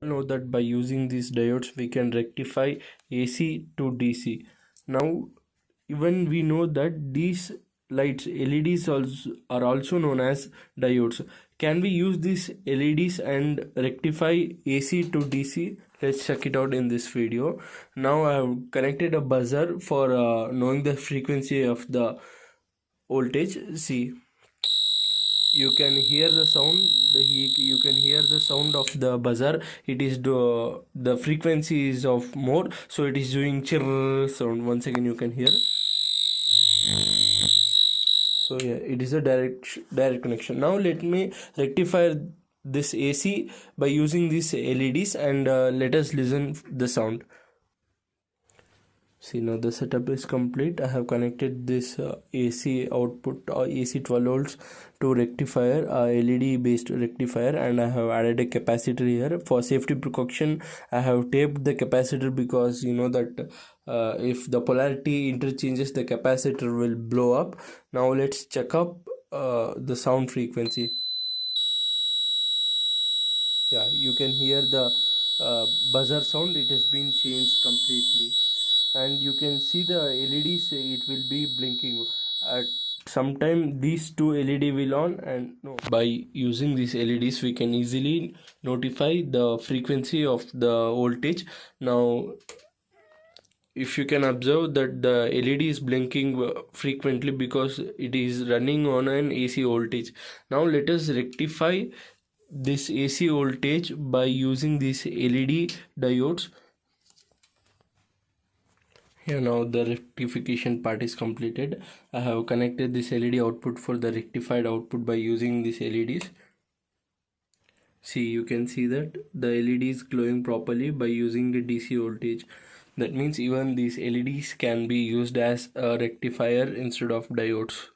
Know that by using these diodes we can rectify AC to DC. Now even we know that these lights LEDs are also known as diodes. Can we use these LEDs and rectify AC to DC? Let's check it out in this video. Now I have connected a buzzer for knowing the frequency of the voltage. See, you can hear the sound. You can hear the sound of the buzzer. It is the frequency is of more, so it is doing chirr sound. Once again you can hear. So yeah, it is a direct connection. Now let me rectify this AC by using these LEDs, and let us listen the sound. See, now the setup is complete. I have connected this AC output AC 12 volts to rectifier, LED based rectifier, and I have added a capacitor here. For safety precaution, I have taped the capacitor because you know that if the polarity interchanges, the capacitor will blow up. Now let's check up the sound frequency. Yeah, you can hear the buzzer sound. It has been changed completely, and you can see the LEDs. It will be blinking at sometime. These two LED will on, and no, by using these LEDs we can easily notify the frequency of the voltage. Now if you can observe that the LED is blinking frequently because it is running on an AC voltage. Now let us rectify this AC voltage by using these LED diodes. Here now the rectification part is completed. I have connected this LED output for the rectified output by using these LEDs. See, you can see that the LED is glowing properly by using the DC voltage. That means even these LEDs can be used as a rectifier instead of diodes.